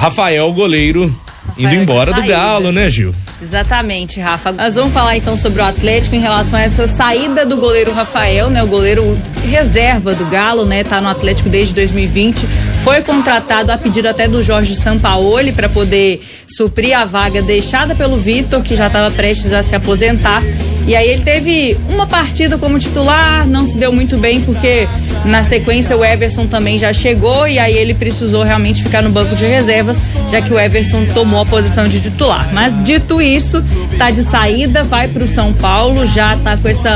Rafael, goleiro, indo embora do Galo, né, Gil? Exatamente, Rafa. Nós vamos falar então sobre o Atlético em relação a essa saída do goleiro Rafael, né? O goleiro reserva do Galo, né? Tá no Atlético desde 2020. Foi contratado a pedido até do Jorge Sampaoli para poder suprir a vaga deixada pelo Vitor, que já estava prestes a se aposentar. E aí ele teve uma partida como titular, não se deu muito bem porque na sequência o Everson também já chegou e aí ele precisou realmente ficar no banco de reservas, já que o Everson tomou a posição de titular. Mas dito isso, tá de saída, vai para o São Paulo, já tá com esse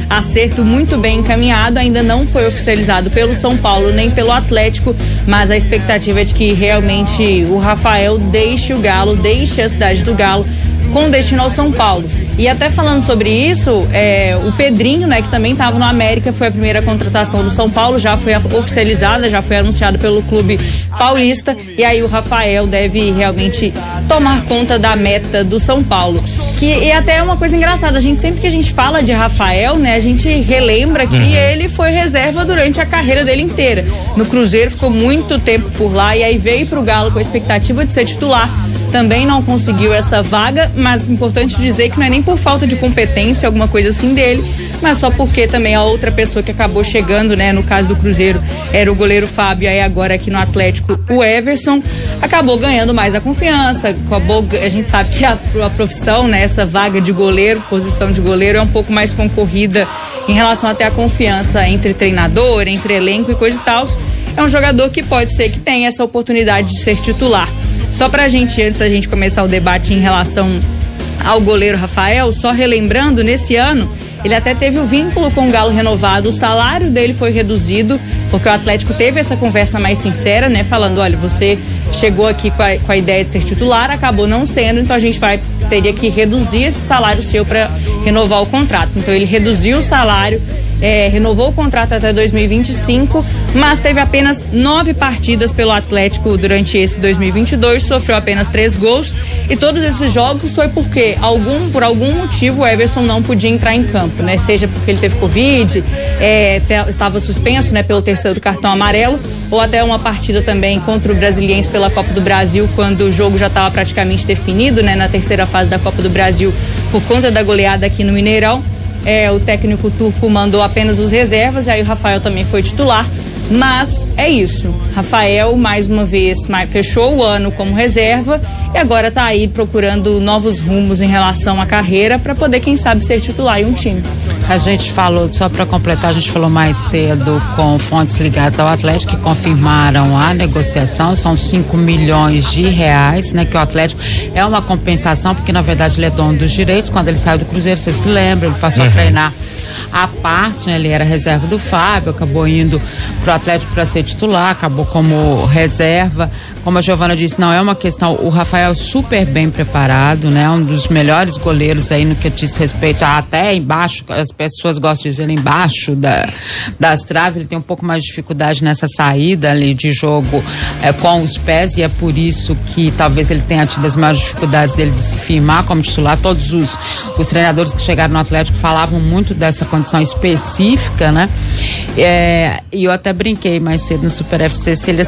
acerto muito bem encaminhado, ainda não foi oficializado pelo São Paulo nem pelo Atlético, mas a expectativa é de que realmente o Rafael deixe o Galo, deixe a cidade do Galo com destino ao São Paulo. E até falando sobre isso, o Pedrinho, né, que também estava no América, foi a primeira contratação do São Paulo, já foi oficializada, já foi anunciado pelo clube paulista, e aí o Rafael deve realmente tomar conta da meta do São Paulo. E até é uma coisa engraçada, sempre que a gente fala de Rafael, né, a gente relembra que ele foi reserva durante a carreira dele inteira. No Cruzeiro ficou muito tempo por lá e aí veio pro Galo com a expectativa de ser titular. Também não conseguiu essa vaga, mas importante dizer que não é nem por falta de competência, alguma coisa assim dele, mas só porque também a outra pessoa que acabou chegando, né, no caso do Cruzeiro, era o goleiro Fábio, aí agora aqui no Atlético, o Everson, acabou ganhando mais a confiança, a gente sabe que a profissão, né, essa vaga de goleiro, posição de goleiro é um pouco mais concorrida em relação até à confiança entre treinador, entre elenco e coisa e tal. É um jogador que pode ser que tenha essa oportunidade de ser titular. Só pra gente, antes da gente começar o debate em relação ao goleiro Rafael, só relembrando, nesse ano, ele até teve o vínculo com o Galo renovado, o salário dele foi reduzido, porque o Atlético teve essa conversa mais sincera, né, falando, olha, você chegou aqui com a ideia de ser titular, acabou não sendo, então a gente teria que reduzir esse salário seu para renovar o contrato. Então ele reduziu o salário, renovou o contrato até 2025, mas teve apenas 9 partidas pelo Atlético durante esse 2022, sofreu apenas 3 gols, e todos esses jogos foi porque por algum motivo o Everson não podia entrar em campo, né? Seja porque ele teve Covid, estava suspenso, né, pelo terceiro cartão amarelo, ou até uma partida também contra o Brasiliense pela Copa do Brasil, quando o jogo já estava praticamente definido, né, na terceira fase da Copa do Brasil, por conta da goleada aqui no Mineirão. O técnico turco mandou apenas os reservas, e aí o Rafael também foi titular. Mas é isso, Rafael mais uma vez fechou o ano como reserva e agora está aí procurando novos rumos em relação à carreira para poder, quem sabe, ser titular em um time. A gente falou, só para completar, a gente falou mais cedo com fontes ligadas ao Atlético que confirmaram a negociação, são 5 milhões de reais, né, que o Atlético é uma compensação, porque na verdade ele é dono dos direitos. Quando ele saiu do Cruzeiro, você se lembra, ele passou a treinar à parte, né, ele era reserva do Fábio, acabou indo pro Atlético para ser titular, acabou como reserva. Como a Giovana disse, não é uma questão, o Rafael é super bem preparado, né, um dos melhores goleiros aí no que diz respeito a até embaixo, as pessoas gostam de dizer ele embaixo das traves, ele tem um pouco mais de dificuldade nessa saída ali de jogo com os pés, e é por isso que talvez ele tenha tido as maiores dificuldades dele de se firmar como titular. Todos os treinadores que chegaram no Atlético falavam muito dessa condição específica, né? E eu até brinquei mais cedo no Super FC, se ele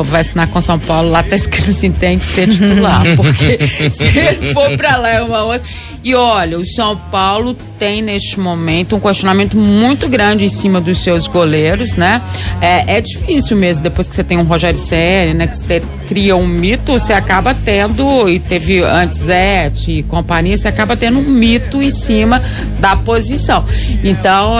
vai assinar com São Paulo, lá tá escrito assim, tem que ser titular, porque se ele for pra lá é uma outra. E olha, o São Paulo tem neste momento um questionamento muito grande em cima dos seus goleiros, né? É difícil mesmo, depois que você tem um Rogério Ceni, né? Que você cria um mito, você acaba tendo, e teve antes Zete e companhia, você acaba tendo um mito em cima da posição. Então,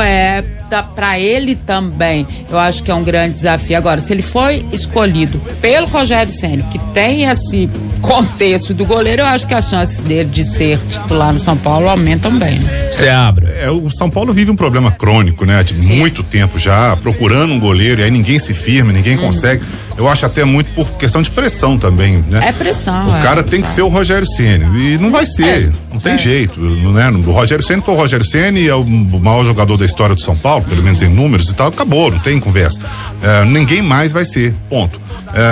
para ele também, eu acho que é um grande desafio. Agora, se ele foi escolhido pelo Rogério Ceni, que tem esse contexto do goleiro, eu acho que as chances dele de ser titular no São Paulo aumentam bem. Você abre. O São Paulo vive um problema crônico, né? De muito tempo já, procurando um goleiro, e aí ninguém se firma, ninguém consegue. Eu acho até muito por questão de pressão também, né? É pressão. O cara tem que ser o Rogério Ceni, e não vai ser, não tem jeito, né? O Rogério Ceni foi o Rogério Ceni, é o maior jogador da história do São Paulo, pelo menos em números e tal, acabou, não tem conversa. Ninguém mais vai ser, ponto.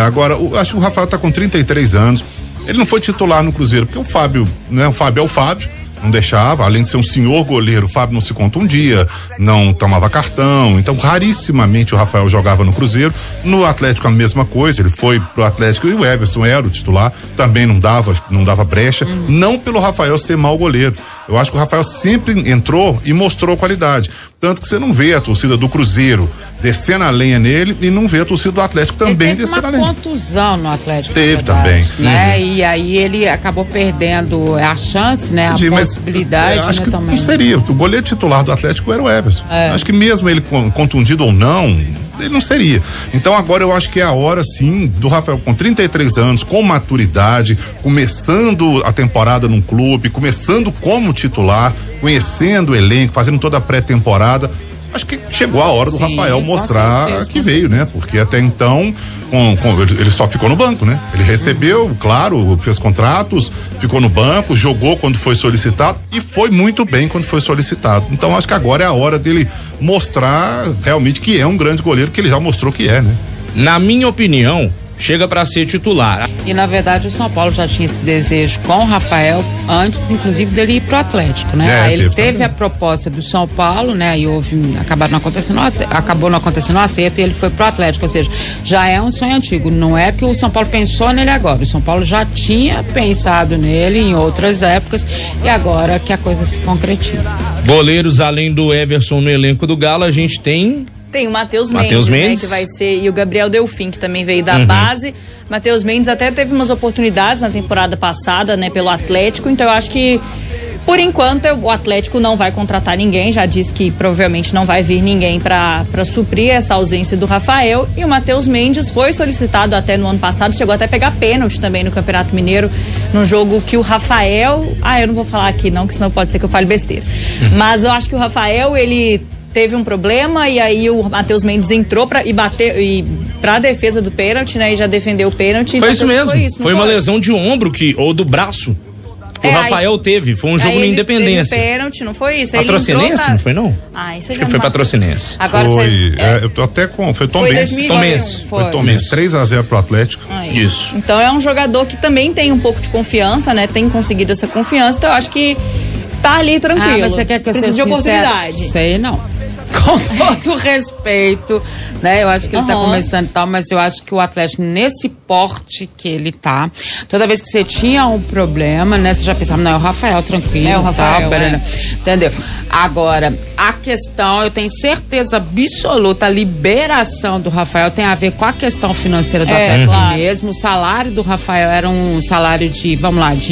Agora, acho que o Rafael tá com 33 anos, ele não foi titular no Cruzeiro, porque o Fábio, né? O Fábio é o Fábio, não deixava, além de ser um senhor goleiro, o Fábio não se contundia, não tomava cartão, então rarissimamente o Rafael jogava no Cruzeiro. No Atlético a mesma coisa, ele foi pro Atlético e o Everson era o titular, também não dava brecha, não pelo Rafael ser mau goleiro. Eu acho que o Rafael sempre entrou e mostrou qualidade. Tanto que você não vê a torcida do Cruzeiro descendo a lenha nele e não vê a torcida do Atlético também descendo a lenha. Teve uma contusão no Atlético. Teve também. Né? E aí ele acabou perdendo a chance, né? A possibilidade, acho né, que também. Não seria. O goleiro titular do Atlético era o Everson. Acho que mesmo ele contundido ou não, ele não seria. Então agora eu acho que é a hora sim do Rafael com 33 anos, com maturidade, começando a temporada num clube, começando como titular, conhecendo o elenco, fazendo toda a pré-temporada. Acho que chegou a hora do Rafael mostrar certeza, que veio, né? Porque até então ele só ficou no banco, né? Ele recebeu, claro, fez contratos, ficou no banco, jogou quando foi solicitado e foi muito bem quando foi solicitado. Então acho que agora é a hora dele mostrar realmente que é um grande goleiro, que ele já mostrou que é, né? Na minha opinião, chega para ser titular. E na verdade o São Paulo já tinha esse desejo com o Rafael antes, inclusive, dele ir pro Atlético, né? Ele teve a proposta do São Paulo, né? E acabou não acontecendo um acerto e ele foi pro Atlético, ou seja, já é um sonho antigo. Não é que o São Paulo pensou nele agora, o São Paulo já tinha pensado nele em outras épocas e agora que a coisa se concretiza. Goleiros, além do Everson no elenco do Galo, a gente tem o Matheus Mendes, né, que vai ser, e o Gabriel Delfim, que também veio da base. Matheus Mendes até teve umas oportunidades na temporada passada, né, pelo Atlético, então eu acho que por enquanto o Atlético não vai contratar ninguém, já disse que provavelmente não vai vir ninguém para suprir essa ausência do Rafael, e o Matheus Mendes foi solicitado até no ano passado, chegou até a pegar pênalti também no Campeonato Mineiro, num jogo que o Rafael, eu não vou falar aqui não, que senão pode ser que eu fale besteira, mas eu acho que o Rafael, ele teve um problema e aí o Matheus Mendes entrou pra defesa do pênalti, né? E já defendeu o pênalti. Foi isso mesmo. Foi uma lesão de ombro ou do braço. O Rafael teve, foi um jogo na Independência. Teve pênalti, não foi isso? Patrocinense, não foi não? Isso acho que foi Patrocinense. Agora eu tô até com, foi Tombense. Foi Tombense, 3-0 pro Atlético. Isso. Então é um jogador que também tem um pouco de confiança, né? Tem conseguido essa confiança, então eu acho que tá ali tranquilo. Mas você quer que eu precisa de oportunidade. Sei não. Com todo respeito, né? Eu acho que ele tá começando e tal, mas eu acho que o Atlético, nesse porte que ele tá, toda vez que você tinha um problema, né? Você já pensava, não, é o Rafael, tranquilo. É o Rafael, entendeu? Agora, a questão, eu tenho certeza absoluta, a liberação do Rafael tem a ver com a questão financeira do Atlético mesmo. O salário do Rafael era um salário de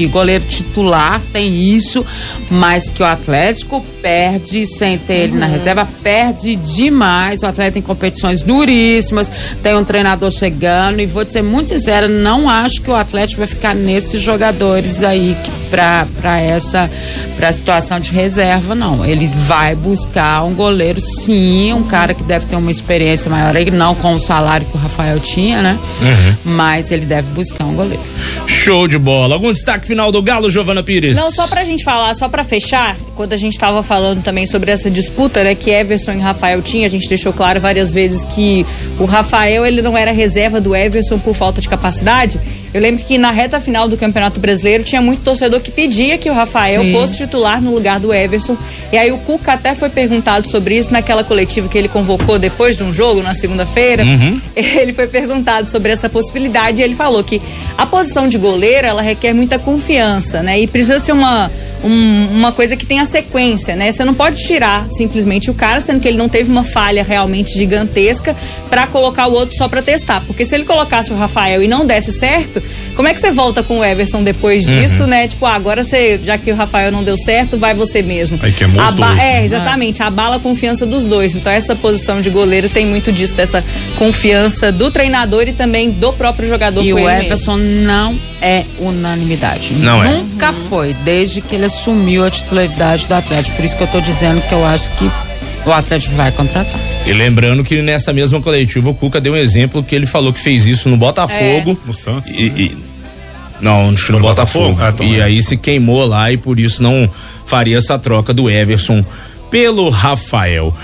goleiro titular, tem isso, mas que o Atlético perde sem ter ele na reserva, perde demais. O Atlético tem competições duríssimas, tem um treinador chegando e vou te ser muito sincera, não acho que o Atlético vai ficar nesses jogadores aí pra situação de reserva, não. Ele vai buscar um goleiro, sim, um cara que deve ter uma experiência maior aí, não com o salário que o Rafael tinha, né? Mas ele deve buscar um goleiro. Show de bola. Algum destaque final do Galo, Giovana Pires? Não, só pra gente falar, só pra fechar, quando a gente tava falando também sobre essa disputa, né, que Everson e Rafael tinha, a gente deixou claro várias vezes que o Rafael, ele não era reserva do Everson por falta de capacidade. Eu lembro que na reta final do Campeonato Brasileiro tinha muito torcedor que pedia que o Rafael fosse titular no lugar do Everson. E aí o Cuca até foi perguntado sobre isso naquela coletiva que ele convocou depois de um jogo, na segunda-feira. Ele foi perguntado sobre essa possibilidade e ele falou que a posição de goleiro, ela requer muita confiança, né? E precisa ser uma coisa que tenha sequência, né? Você não pode tirar simplesmente o cara, sendo que ele não teve uma falha realmente gigantesca, pra colocar o outro só pra testar. Porque se ele colocasse o Rafael e não desse certo, como é que você volta com o Everson depois disso, né? Tipo, agora você, já que o Rafael não deu certo, vai você mesmo. Aí queimou os dois, né? Exatamente, abala a confiança dos dois. Então essa posição de goleiro tem muito disso, dessa confiança do treinador e também do próprio jogador. E o Everson não é unanimidade. Nunca foi, desde que ele assumiu a titularidade do Atlético. Por isso que eu tô dizendo que eu acho que o Atlético vai contratar. E lembrando que nessa mesma coletiva o Cuca deu um exemplo que ele falou que fez isso no Botafogo. No Santos. Não, acho que no Botafogo. E aí se queimou lá e por isso não faria essa troca do Everson pelo Rafael.